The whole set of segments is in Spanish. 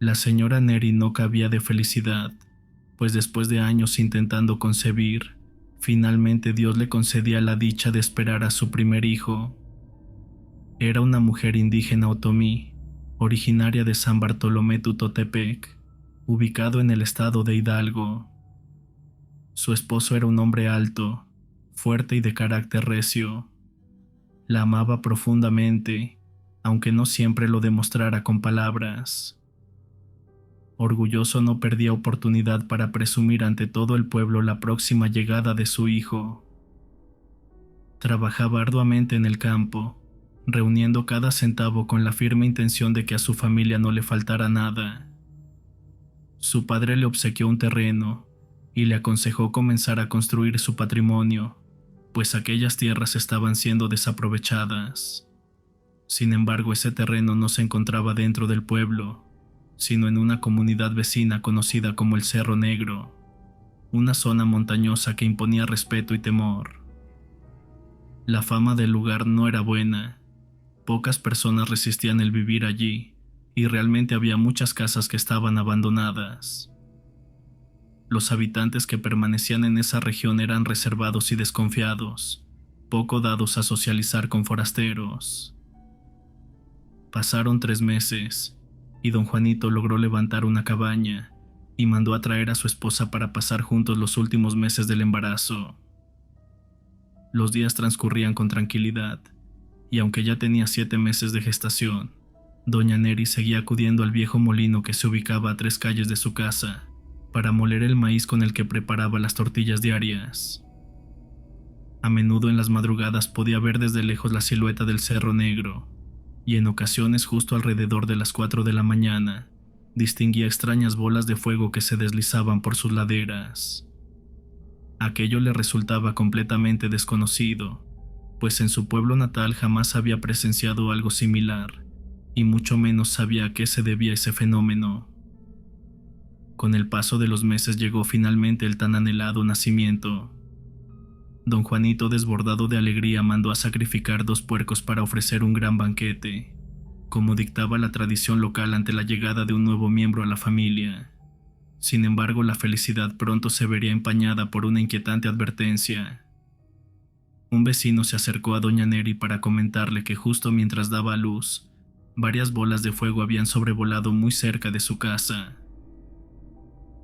La señora Neri no cabía de felicidad, pues después de años intentando concebir, finalmente Dios le concedía la dicha de esperar a su primer hijo. Era una mujer indígena otomí, originaria de San Bartolomé Tutotepec, ubicado en el estado de Hidalgo. Su esposo era un hombre alto, fuerte y de carácter recio. La amaba profundamente, aunque no siempre lo demostrara con palabras. Orgulloso no perdía oportunidad para presumir ante todo el pueblo la próxima llegada de su hijo. Trabajaba arduamente en el campo, reuniendo cada centavo con la firme intención de que a su familia no le faltara nada. Su padre le obsequió un terreno y le aconsejó comenzar a construir su patrimonio, pues aquellas tierras estaban siendo desaprovechadas. Sin embargo, ese terreno no se encontraba dentro del pueblo, sino en una comunidad vecina conocida como el Cerro Negro, una zona montañosa que imponía respeto y temor. La fama del lugar no era buena, pocas personas resistían el vivir allí, y realmente había muchas casas que estaban abandonadas. Los habitantes que permanecían en esa región eran reservados y desconfiados, poco dados a socializar con forasteros. Pasaron 3 meses, y don Juanito logró levantar una cabaña y mandó a traer a su esposa para pasar juntos los últimos meses del embarazo. Los días transcurrían con tranquilidad, y aunque ya tenía 7 meses de gestación, doña Neri seguía acudiendo al viejo molino que se ubicaba a 3 calles de su casa para moler el maíz con el que preparaba las tortillas diarias. A menudo en las madrugadas podía ver desde lejos la silueta del Cerro Negro, y en ocasiones justo alrededor de las 4 de la mañana distinguía extrañas bolas de fuego que se deslizaban por sus laderas. Aquello le resultaba completamente desconocido, pues en su pueblo natal jamás había presenciado algo similar, y mucho menos sabía a qué se debía ese fenómeno. Con el paso de los meses llegó finalmente el tan anhelado nacimiento. Don Juanito, desbordado de alegría, mandó a sacrificar 2 puercos para ofrecer un gran banquete, como dictaba la tradición local ante la llegada de un nuevo miembro a la familia. Sin embargo, la felicidad pronto se vería empañada por una inquietante advertencia. Un vecino se acercó a doña Neri para comentarle que justo mientras daba a luz, varias bolas de fuego habían sobrevolado muy cerca de su casa.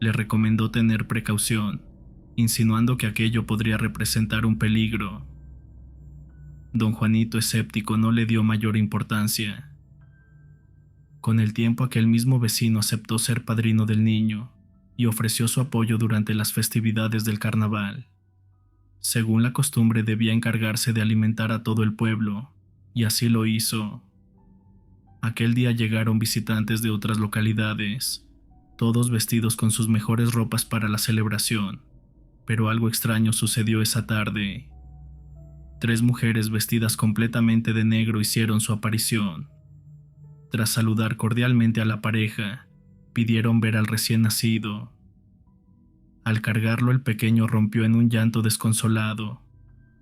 Le recomendó tener precaución, insinuando que aquello podría representar un peligro. Don Juanito, escéptico, no le dio mayor importancia. Con el tiempo, aquel mismo vecino aceptó ser padrino del niño y ofreció su apoyo durante las festividades del carnaval. Según la costumbre, debía encargarse de alimentar a todo el pueblo, y así lo hizo. Aquel día llegaron visitantes de otras localidades, todos vestidos con sus mejores ropas para la celebración, pero algo extraño sucedió esa tarde. 3 mujeres vestidas completamente de negro hicieron su aparición. Tras saludar cordialmente a la pareja, pidieron ver al recién nacido. Al cargarlo, el pequeño rompió en un llanto desconsolado,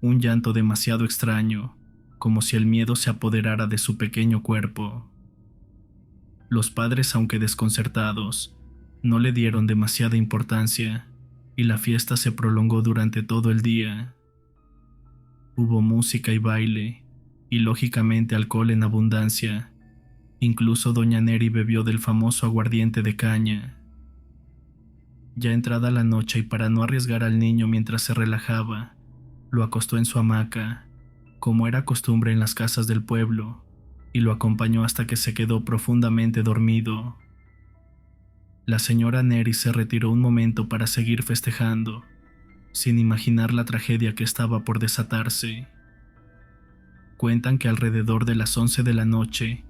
un llanto demasiado extraño, como si el miedo se apoderara de su pequeño cuerpo. Los padres, aunque desconcertados, no le dieron demasiada importancia, y la fiesta se prolongó durante todo el día. Hubo música y baile, y lógicamente alcohol en abundancia. Incluso doña Neri bebió del famoso aguardiente de caña. Ya entrada la noche, y para no arriesgar al niño mientras se relajaba, lo acostó en su hamaca, como era costumbre en las casas del pueblo, y lo acompañó hasta que se quedó profundamente dormido. La señora Neri se retiró un momento para seguir festejando, sin imaginar la tragedia que estaba por desatarse. Cuentan que alrededor de las 11 de la noche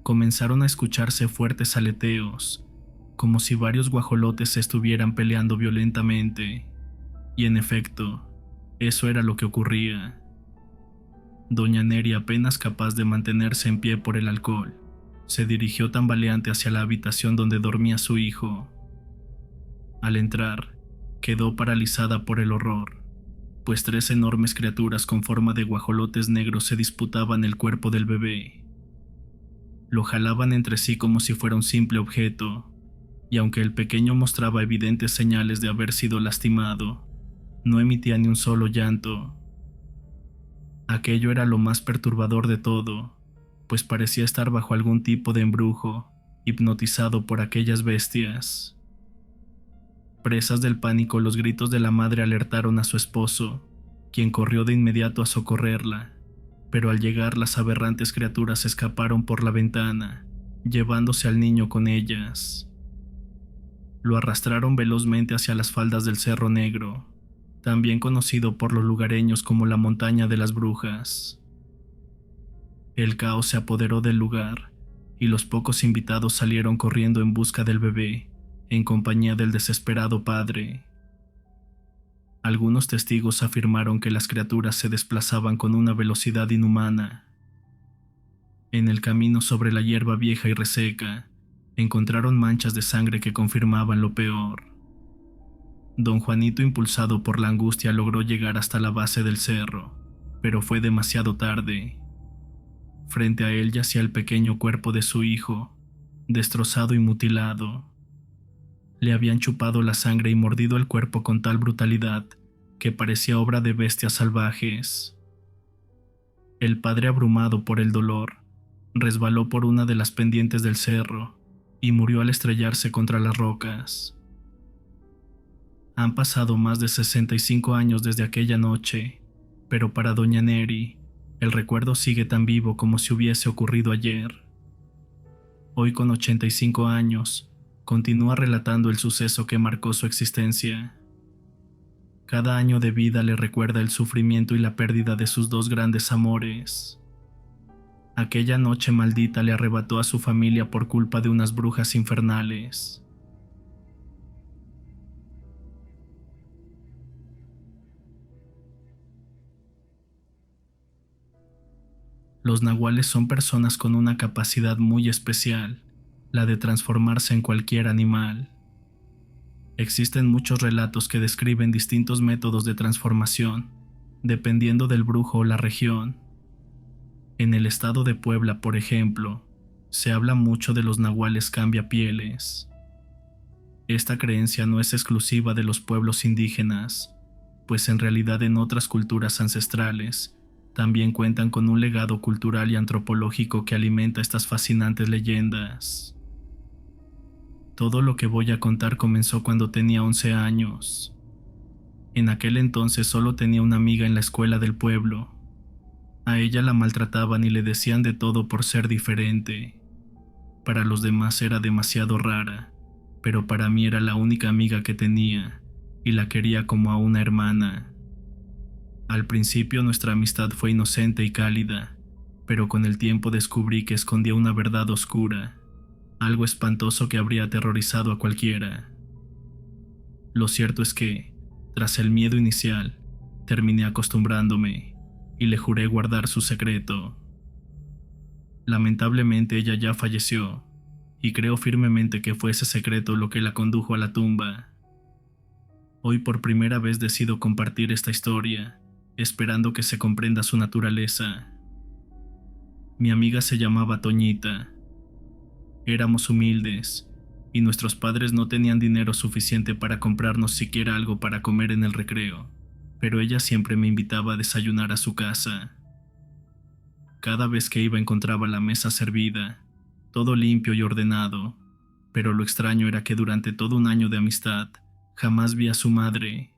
comenzaron a escucharse fuertes aleteos, como si varios guajolotes se estuvieran peleando violentamente, y en efecto, eso era lo que ocurría. Doña Neri, apenas capaz de mantenerse en pie por el alcohol, se dirigió tambaleante hacia la habitación donde dormía su hijo. Al entrar, quedó paralizada por el horror, pues 3 enormes criaturas con forma de guajolotes negros se disputaban el cuerpo del bebé. Lo jalaban entre sí como si fuera un simple objeto, y aunque el pequeño mostraba evidentes señales de haber sido lastimado, no emitía ni un solo llanto. Aquello era lo más perturbador de todo, pues parecía estar bajo algún tipo de embrujo, hipnotizado por aquellas bestias. Presas del pánico, los gritos de la madre alertaron a su esposo, quien corrió de inmediato a socorrerla, pero al llegar las aberrantes criaturas escaparon por la ventana, llevándose al niño con ellas. Lo arrastraron velozmente hacia las faldas del Cerro Negro, también conocido por los lugareños como la Montaña de las Brujas. El caos se apoderó del lugar, y los pocos invitados salieron corriendo en busca del bebé, en compañía del desesperado padre. Algunos testigos afirmaron que las criaturas se desplazaban con una velocidad inhumana. En el camino sobre la hierba vieja y reseca, encontraron manchas de sangre que confirmaban lo peor. Don Juanito, impulsado por la angustia, logró llegar hasta la base del cerro, pero fue demasiado tarde. Frente a él yacía el pequeño cuerpo de su hijo, destrozado y mutilado. Le habían chupado la sangre y mordido el cuerpo con tal brutalidad que parecía obra de bestias salvajes. El padre, abrumado por el dolor, resbaló por una de las pendientes del cerro y murió al estrellarse contra las rocas. Han pasado más de 65 años desde aquella noche, pero para doña Neri, el recuerdo sigue tan vivo como si hubiese ocurrido ayer. Hoy, con 85 años, continúa relatando el suceso que marcó su existencia. Cada año de vida le recuerda el sufrimiento y la pérdida de sus dos grandes amores. Aquella noche maldita le arrebató a su familia por culpa de unas brujas infernales. Los nahuales son personas con una capacidad muy especial, la de transformarse en cualquier animal. Existen muchos relatos que describen distintos métodos de transformación, dependiendo del brujo o la región. En el estado de Puebla, por ejemplo, se habla mucho de los nahuales cambiapieles. Esta creencia no es exclusiva de los pueblos indígenas, pues en realidad en otras culturas ancestrales también cuentan con un legado cultural y antropológico que alimenta estas fascinantes leyendas. Todo lo que voy a contar comenzó cuando tenía 11 años. En aquel entonces solo tenía una amiga en la escuela del pueblo. A ella la maltrataban y le decían de todo por ser diferente. Para los demás era demasiado rara, pero para mí era la única amiga que tenía, y la quería como a una hermana. Al principio nuestra amistad fue inocente y cálida, pero con el tiempo descubrí que escondía una verdad oscura, algo espantoso que habría aterrorizado a cualquiera. Lo cierto es que, tras el miedo inicial, terminé acostumbrándome y le juré guardar su secreto. Lamentablemente ella ya falleció, y creo firmemente que fue ese secreto lo que la condujo a la tumba. Hoy por primera vez decido compartir esta historia, esperando que se comprenda su naturaleza. Mi amiga se llamaba Toñita. Éramos humildes, y nuestros padres no tenían dinero suficiente para comprarnos siquiera algo para comer en el recreo, pero ella siempre me invitaba a desayunar a su casa. Cada vez que iba encontraba la mesa servida, todo limpio y ordenado, pero lo extraño era que durante todo un año de amistad jamás vi a su madre.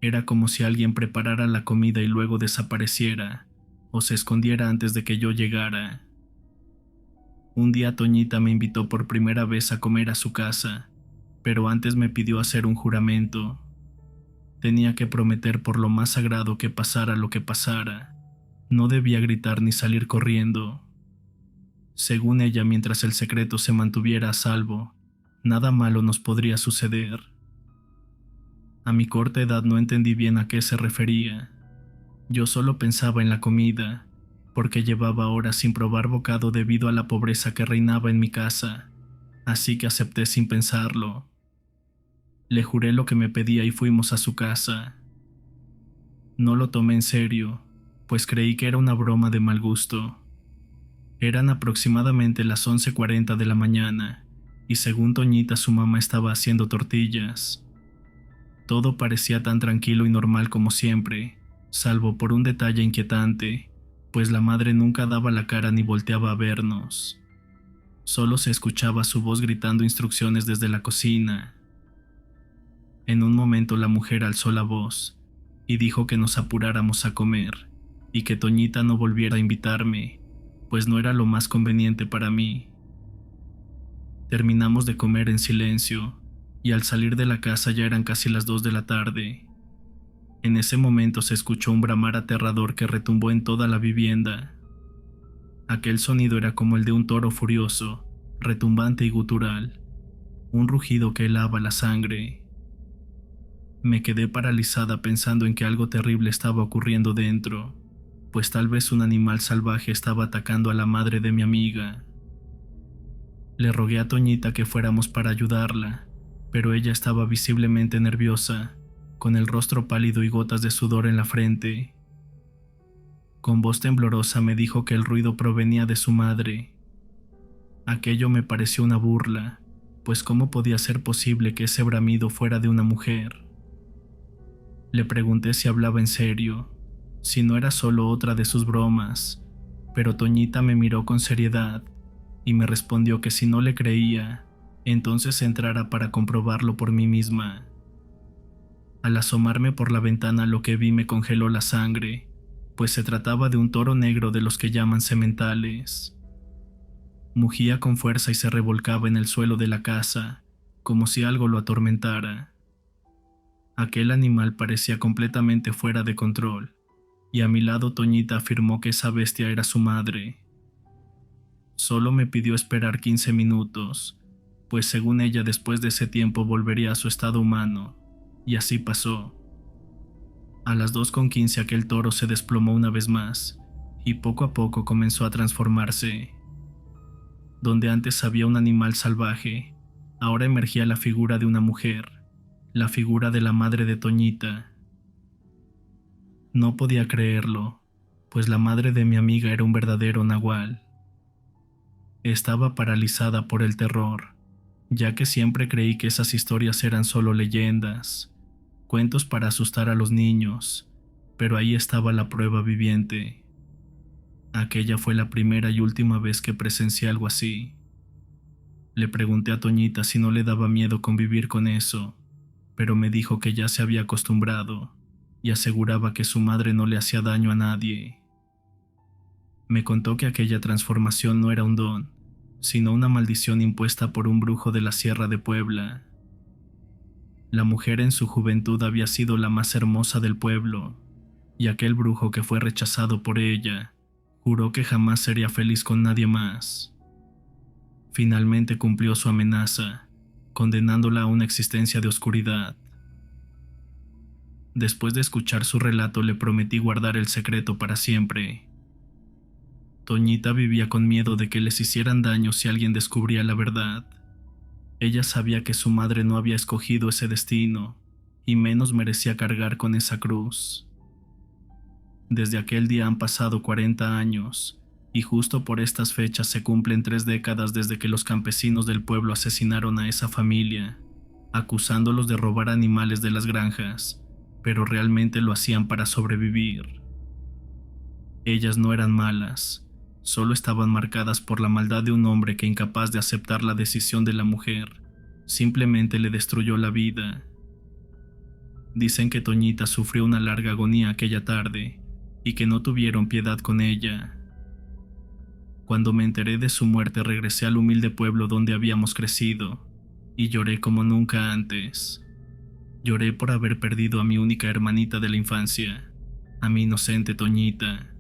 Era como si alguien preparara la comida y luego desapareciera, o se escondiera antes de que yo llegara. Un día Toñita me invitó por primera vez a comer a su casa, pero antes me pidió hacer un juramento. Tenía que prometer por lo más sagrado que pasara lo que pasara. No debía gritar ni salir corriendo. Según ella, mientras el secreto se mantuviera a salvo, nada malo nos podría suceder. A mi corta edad no entendí bien a qué se refería. Yo solo pensaba en la comida, porque llevaba horas sin probar bocado debido a la pobreza que reinaba en mi casa, así que acepté sin pensarlo. Le juré lo que me pedía y fuimos a su casa. No lo tomé en serio, pues creí que era una broma de mal gusto. Eran aproximadamente las 11:40 de la mañana, y según Toñita su mamá estaba haciendo tortillas. Todo parecía tan tranquilo y normal como siempre, salvo por un detalle inquietante, pues la madre nunca daba la cara ni volteaba a vernos. Solo se escuchaba su voz gritando instrucciones desde la cocina. En un momento la mujer alzó la voz y dijo que nos apuráramos a comer y que Toñita no volviera a invitarme, pues no era lo más conveniente para mí. Terminamos de comer en silencio y al salir de la casa ya eran casi las 2 de la tarde. En ese momento se escuchó un bramar aterrador que retumbó en toda la vivienda. Aquel sonido era como el de un toro furioso, retumbante y gutural, un rugido que helaba la sangre. Me quedé paralizada pensando en que algo terrible estaba ocurriendo dentro, pues tal vez un animal salvaje estaba atacando a la madre de mi amiga. Le rogué a Toñita que fuéramos para ayudarla, pero ella estaba visiblemente nerviosa, con el rostro pálido y gotas de sudor en la frente. Con voz temblorosa me dijo que el ruido provenía de su madre. Aquello me pareció una burla, pues ¿cómo podía ser posible que ese bramido fuera de una mujer? Le pregunté si hablaba en serio, si no era solo otra de sus bromas, pero Toñita me miró con seriedad y me respondió que si no le creía, entonces entrara para comprobarlo por mí misma. Al asomarme por la ventana lo que vi me congeló la sangre, pues se trataba de un toro negro de los que llaman sementales. Mugía con fuerza y se revolcaba en el suelo de la casa, como si algo lo atormentara. Aquel animal parecía completamente fuera de control, y a mi lado Toñita afirmó que esa bestia era su madre. Solo me pidió esperar 15 minutos, pues según ella después de ese tiempo volvería a su estado humano, y así pasó. A las 2:15 aquel toro se desplomó una vez más, y poco a poco comenzó a transformarse. Donde antes había un animal salvaje, ahora emergía la figura de una mujer, la figura de la madre de Toñita. No podía creerlo, pues la madre de mi amiga era un verdadero nahual. Estaba paralizada por el terror, ya que siempre creí que esas historias eran solo leyendas, cuentos para asustar a los niños, pero ahí estaba la prueba viviente. Aquella fue la primera y última vez que presencié algo así. Le pregunté a Toñita si no le daba miedo convivir con eso, pero me dijo que ya se había acostumbrado y aseguraba que su madre no le hacía daño a nadie. Me contó que aquella transformación no era un don, sino una maldición impuesta por un brujo de la Sierra de Puebla. La mujer en su juventud había sido la más hermosa del pueblo, y aquel brujo que fue rechazado por ella juró que jamás sería feliz con nadie más. Finalmente cumplió su amenaza, condenándola a una existencia de oscuridad. Después de escuchar su relato le prometí guardar el secreto para siempre. Toñita vivía con miedo de que les hicieran daño si alguien descubría la verdad. Ella sabía que su madre no había escogido ese destino, y menos merecía cargar con esa cruz. Desde aquel día han pasado 40 años, y justo por estas fechas se cumplen 3 décadas desde que los campesinos del pueblo asesinaron a esa familia, acusándolos de robar animales de las granjas, pero realmente lo hacían para sobrevivir. Ellas no eran malas, solo estaban marcadas por la maldad de un hombre que, incapaz de aceptar la decisión de la mujer, simplemente le destruyó la vida. Dicen que Toñita sufrió una larga agonía aquella tarde y que no tuvieron piedad con ella. Cuando me enteré de su muerte regresé al humilde pueblo donde habíamos crecido y lloré como nunca antes. Lloré por haber perdido a mi única hermanita de la infancia, a mi inocente Toñita.